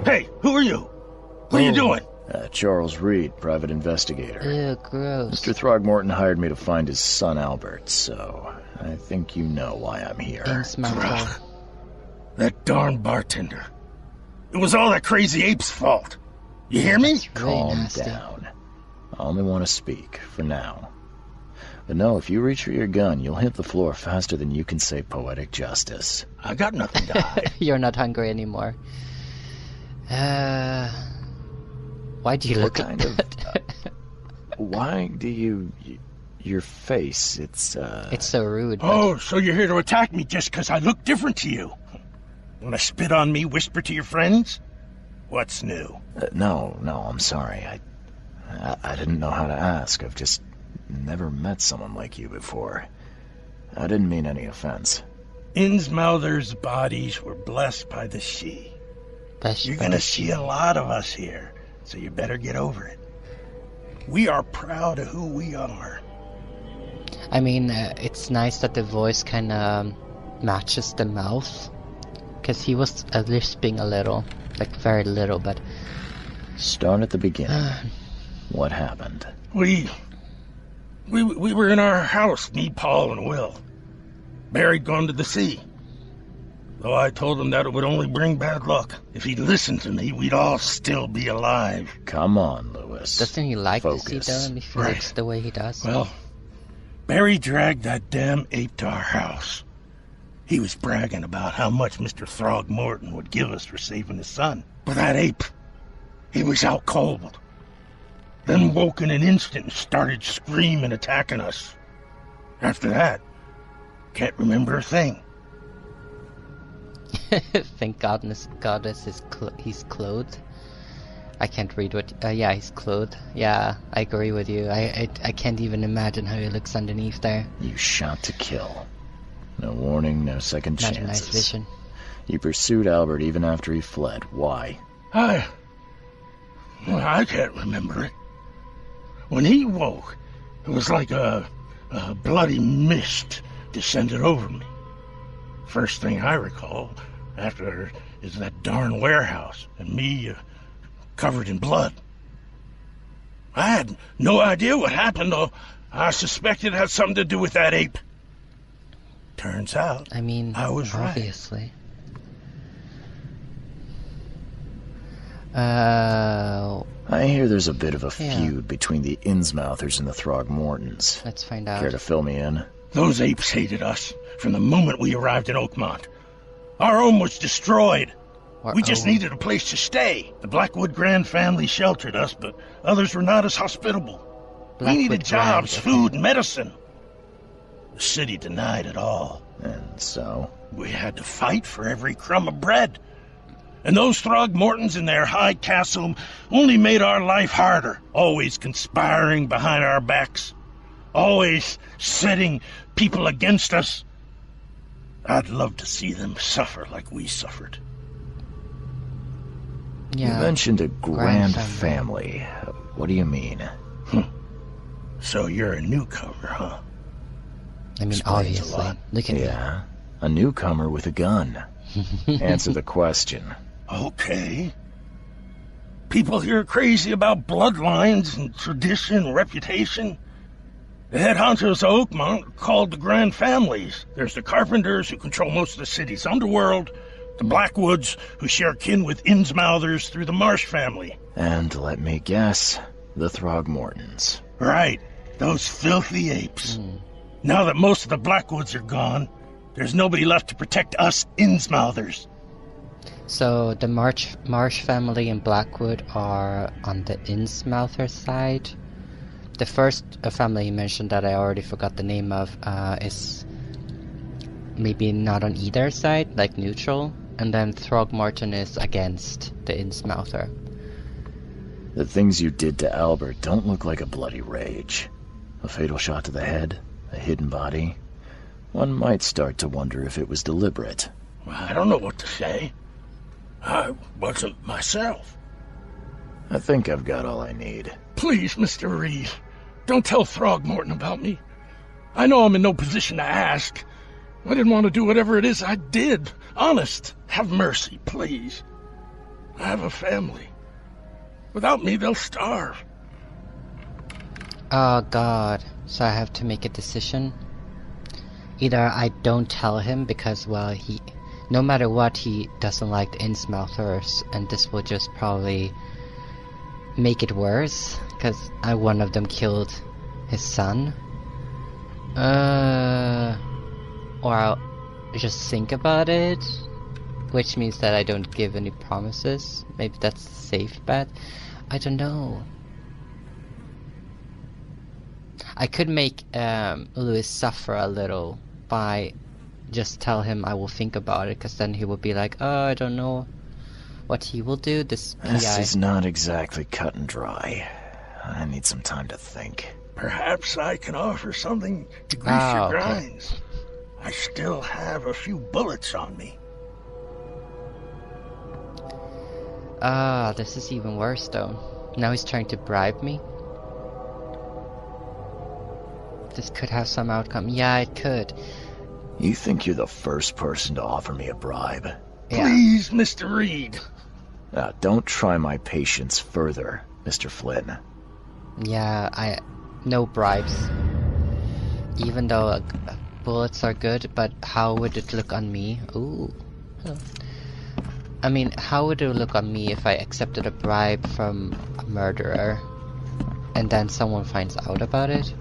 Hey, who are you? What are you doing? Charles Reed, private investigator. Ew, gross. Mr. Throgmorton hired me to find his son Albert, so I think you know why I'm here. Innsmouth. That darn bartender. It was all that crazy ape's fault. You hear me? Really Calm nasty. down. I only want to speak, for now. But no, if you reach for your gun, you'll hit the floor faster than you can say poetic justice. I got nothing to hide. You're not hungry anymore. Why do you look like that? Why do you... Your face, it's so rude. Oh, so you're here to attack me just because I look different to you? Want to spit on me, whisper to your friends? What's new? No, I'm sorry. I didn't know how to ask. I've just never met someone like you before. I didn't mean any offense. Innsmouther's bodies were blessed by the sea. You're gonna see a lot of us here, so you better get over it. We are proud of who we are. I mean, it's nice that the voice kind of matches the mouth, because he was lisping a little, like very little, but... Start at the beginning. What happened? We were in our house, me, Paul, and Will. Barry'd gone to the sea. Though I told him that it would only bring bad luck. If he'd listened to me, we'd all still be alive. Come on, Lewis. Doesn't he like the sea, though, and he looks the way he does? Well, Barry dragged that damn ape to our house. He was bragging about how much Mr. Throgmorton would give us for saving his son. But that ape, he was out cold. Then woke in an instant and started screaming, attacking us. After that, can't remember a thing. Thank goodness he's clothed. I can't read what... yeah, he's clothed. Yeah, I agree with you. I can't even imagine how he looks underneath there. You shot to kill. No warning, no second chances. Not a nice vision. You pursued Albert even after he fled. Why? I can't remember it. When he woke, it was like a bloody mist descended over me. First thing I recall after is that darn warehouse and me covered in blood. I had no idea what happened, though. I suspected it had something to do with that ape. Turns out, I mean, I was obviously. I hear there's a bit of a feud between the Innsmouthers and the Throgmortons. Let's find out. Care to fill me in? Those apes hated us from the moment we arrived in Oakmont. Our home was destroyed. We just needed a place to stay. The Blackwood Grand family sheltered us, but others were not as hospitable. We needed jobs, food, and medicine. The city denied it all. And so? We had to fight for every crumb of bread. And those Throgmortons in their high castle only made our life harder, always conspiring behind our backs, always setting people against us. I'd love to see them suffer like we suffered. Yeah, you mentioned a grand family. What do you mean? So you're a newcomer, huh? I mean, obviously. Look at you. A newcomer with a gun. Answer the question. Okay. People here are crazy about bloodlines and tradition and reputation. The head honchos of Oakmont are called the Grand Families. There's the Carpenters, who control most of the city's underworld, the Blackwoods, who share kin with Innsmouthers through the Marsh family. And let me guess, the Throgmortons. Right, those filthy apes. Now that most of the Blackwoods are gone, there's nobody left to protect us Innsmouthers. So the Marsh family and Blackwood are on the Innsmouther side. The first family you mentioned that I already forgot the name of is maybe not on either side, like neutral. And then Throgmorton is against the Innsmouther. The things you did to Albert don't look like a bloody rage. A fatal shot to the head, a hidden body. One might start to wonder if it was deliberate. I don't know what to say. I wasn't myself. I think I've got all I need. Please, Mr. Reed, don't tell Throgmorton about me. I know I'm in no position to ask. I didn't want to do whatever it is I did. Honest, have mercy, please. I have a family. Without me, they'll starve. Oh, God. So I have to make a decision. Either I don't tell him because, well, no matter what, he doesn't like the Innsmouthers, and this will just probably make it worse, because one of them killed his son. Or I'll just think about it, which means that I don't give any promises. Maybe that's a safe bet. I don't know. I could make Louis suffer a little by just tell him I will think about it, because then he will be like, oh, I don't know what he will do. This is not exactly cut and dry. I need some time to think. Perhaps I can offer something to grease your grinds. I still have a few bullets on me. This is even worse though. Now he's trying to bribe me. This could have some outcome. Yeah, it could. You think you're the first person to offer me a bribe? Yeah. Please, Mr. Reed. Don't try my patience further, Mr. Flynn. Yeah, no bribes. Even though bullets are good, but how would it look on me? Ooh. I mean, how would it look on me if I accepted a bribe from a murderer and then someone finds out about it?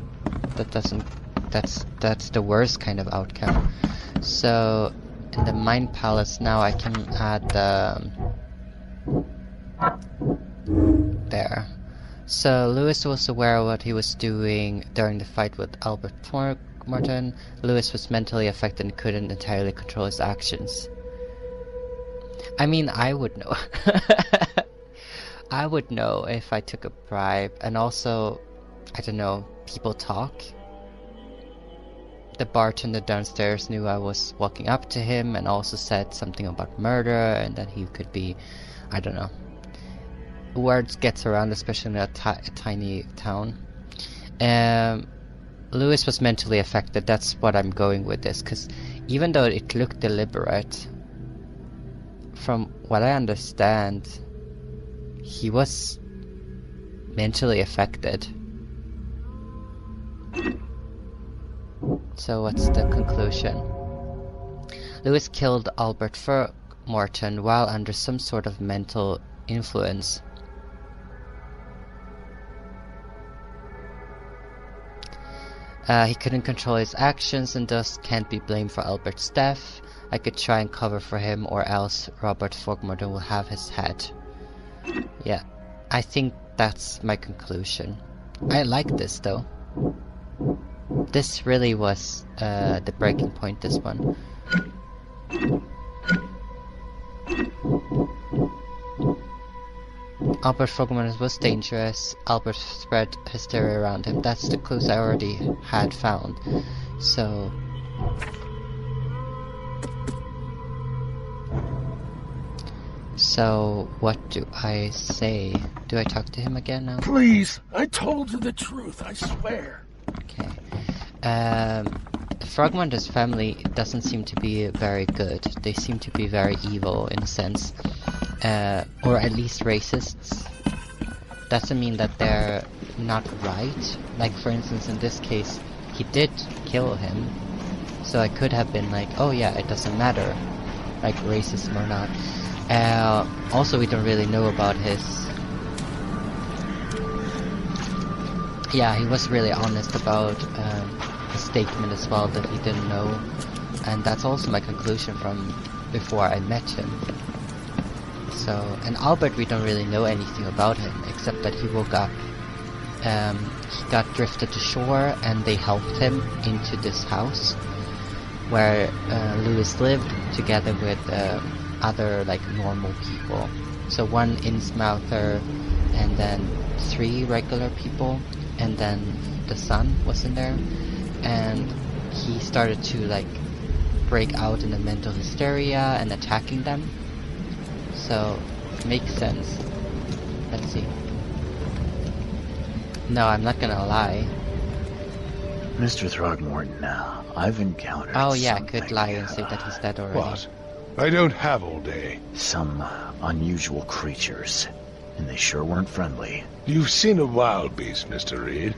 That's the worst kind of outcome. So in the Mind Palace now I can add there. So Louis was aware of what he was doing during the fight with Albert Throckmorton. Louis was mentally affected and couldn't entirely control his actions. I mean, I would know. I would know if I took a bribe. And also, I don't know, people talk. The bartender downstairs knew I was walking up to him and also said something about murder and that he could be, I don't know. Words gets around, especially in a tiny town. Louis was mentally affected. That's what I'm going with this, because even though it looked deliberate, from what I understand, he was mentally affected. So what's the conclusion? Louis killed Albert Throckmorton while under some sort of mental influence. He couldn't control his actions and thus can't be blamed for Albert's death. I could try and cover for him, or else Robert Throckmorton will have his head. Yeah, I think that's my conclusion. I like this though. This really was the breaking point, this one. Albert Throckmorton was dangerous. Albert spread hysteria around him. That's the clues I already had found. So... So, what do I say? Do I talk to him again now? Please, I told you the truth, I swear. Okay. Throckmorton's family doesn't seem to be very good. They seem to be very evil in a sense. Or at least racists. Doesn't mean that they're not right. Like, for instance, in this case, he did kill him. So I could have been like, oh yeah, it doesn't matter, like racism or not. Also, we don't really know about his... Yeah, he was really honest about his statement as well, that he didn't know. And that's also my conclusion from before I met him. So, and Albert, we don't really know anything about him, except that he woke up. He got drifted to shore, and they helped him into this house, where Louis lived together with other like normal people. So one Innsmouther, and then 3 regular people, and then the son was in there, and he started to like break out in a mental hysteria and attacking them. So makes sense. Let's see. No, I'm not gonna lie. Mr. Throckmorton, I've encountered Oh yeah, I could lie and say that he's dead already. What? I don't have all day. Some unusual creatures, and they sure weren't friendly. You've seen a wild beast, Mr. Reed.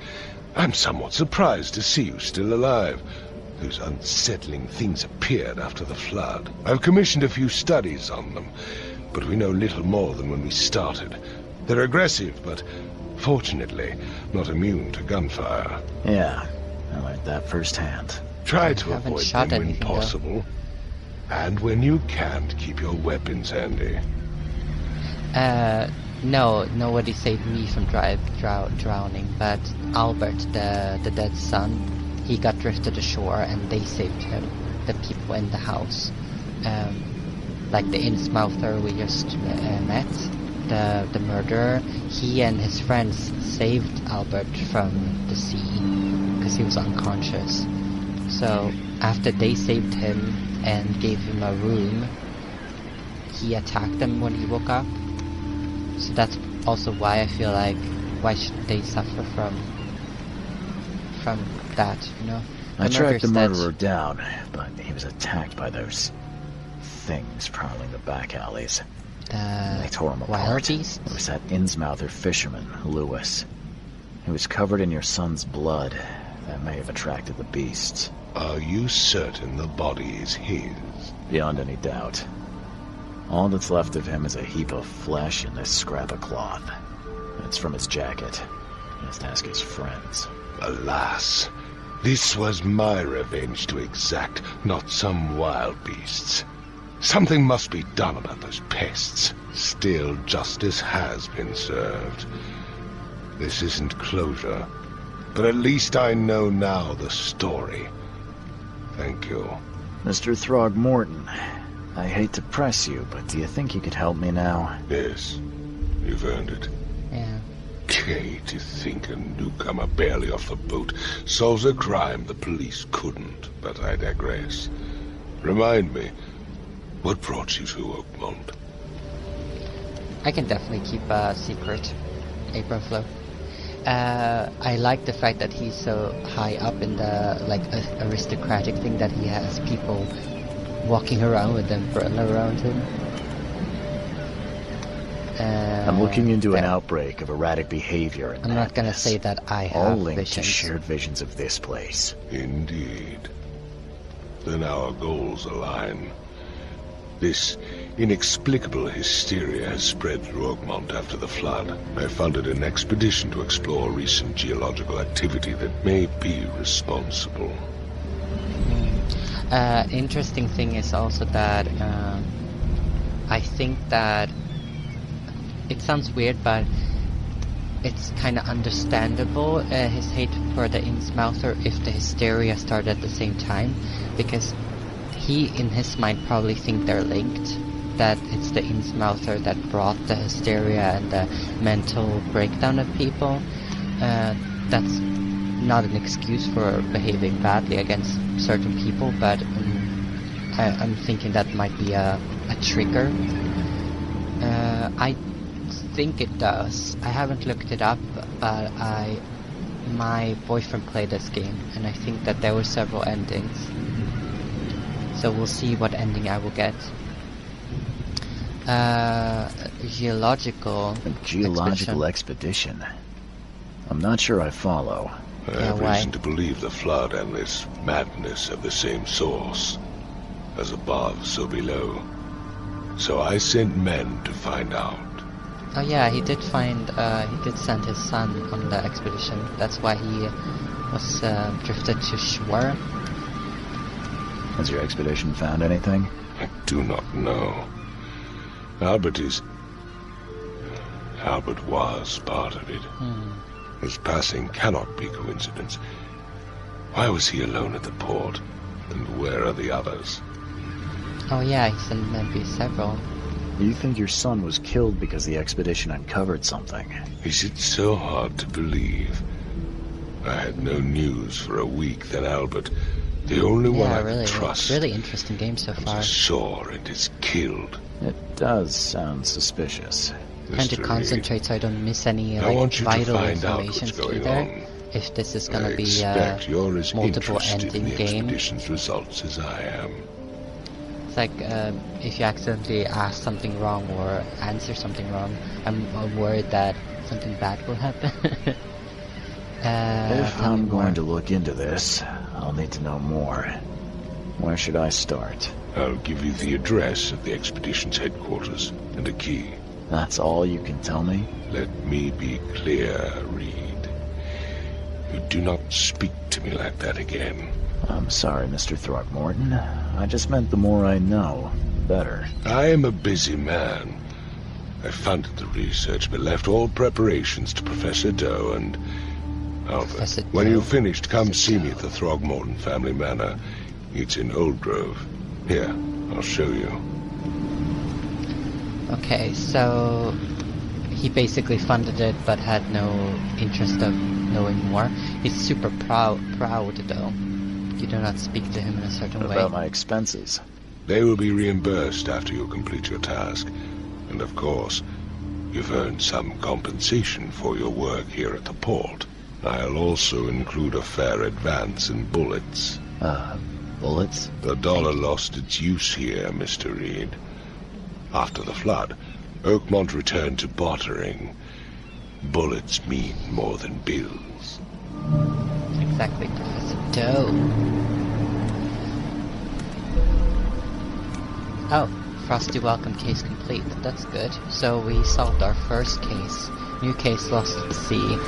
I'm somewhat surprised to see you still alive. Those unsettling things appeared after the flood. I've commissioned a few studies on them, but we know little more than when we started. They're aggressive, but fortunately not immune to gunfire. Yeah, I learned that firsthand. Try to haven't avoid shot them when anything, though. possible. And when you can't, keep your weapons handy. No, nobody saved me from drowning, but Albert, the dead son, he got drifted ashore and they saved him, the people in the house. Like the Innsmouther we just met, the murderer, he and his friends saved Albert from the sea because he was unconscious. So after they saved him and gave him a room, he attacked them when he woke up. So that's also why I feel like, why should they suffer from that, you know? I tracked the murderer down, but he was attacked by those things prowling the back alleys. They tore him apart. It was that Innsmouther fisherman, Lewis. He was covered in your son's blood. That may have attracted the beasts. Are you certain the body is his? Beyond any doubt. All that's left of him is a heap of flesh and this scrap of cloth. It's from his jacket. Just ask his friends. Alas, this was my revenge to exact, not some wild beast's. Something must be done about those pests. Still, justice has been served. This isn't closure, but at least I know now the story. Thank you. Mr. Throgmorton, I hate to press you, but do you think you could help me now? Yes, you've earned it. Yeah. Okay, to think a newcomer barely off the boat solves a crime the police couldn't, but I digress. Remind me, what brought you to Oakmont? I can definitely keep a secret, April Flo. I like the fact that he's so high up in the aristocratic thing that he has people walking around with them, around him. I'm looking into an outbreak of erratic behavior and I'm not gonna say that I have all linked visions. to shared visions of this place. Indeed. Then our goals align. This inexplicable hysteria has spread through Oakmont after the flood. I funded an expedition to explore recent geological activity that may be responsible. Interesting thing is also that I think that it sounds weird, but it's kind of understandable, his hate for the Innsmouther, if the hysteria started at the same time, because he, in his mind, probably think they're linked, that it's the Innsmouther that brought the hysteria and the mental breakdown of people. That's not an excuse for behaving badly against certain people, but I'm thinking that might be a trigger. I think it does. I haven't looked it up, but my boyfriend played this game, and I think that there were several endings. So we'll see what ending I will get. Geological expedition. I'm not sure I follow. I have reason to believe the flood and this madness have the same source. As above, so below. So I sent men to find out. Oh yeah, he did send his son on the expedition. That's why he was drifted to shore. Has your expedition found anything? I do not know. Albert was part of it. His passing cannot be coincidence. Why was he alone at the port? And where are the others? Oh yeah, he sent maybe several. You think your son was killed because the expedition uncovered something? Is it so hard to believe? I had no news for a week, then Albert, the only one I could trust, really interesting game so far. ashore and is killed. It does sound suspicious. Trying to concentrate so I don't miss any vital information either. If this is gonna be a multiple ending game. Expedition's results as I am. It's like if you accidentally ask something wrong or answer something wrong, I'm worried that something bad will happen. If I'm going to look into this, I'll need to know more. Where should I start? I'll give you the address of the expedition's headquarters and a key. That's all you can tell me? Let me be clear, Reed. You do not speak to me like that again. I'm sorry, Mr. Throckmorton. I just meant the more I know, the better. I am a busy man. I funded the research, but left all preparations to Professor Doe and... Albert, when you've finished, come see me at the Throgmorton family manor. It's in Old Grove. Here, I'll show you. Okay, so... he basically funded it, but had no interest of knowing more. He's super proud though. You do not speak to him in a certain way. What about my expenses? They will be reimbursed after you complete your task. And of course, you've earned some compensation for your work here at the port. I'll also include a fair advance in bullets. Bullets? The dollar lost its use here, Mr. Reed. After the flood, Oakmont returned to bartering. Bullets mean more than bills. Exactly, Professor Doe. Oh, Frosty Welcome case complete. That's good. So we solved our first case. New case lost at sea.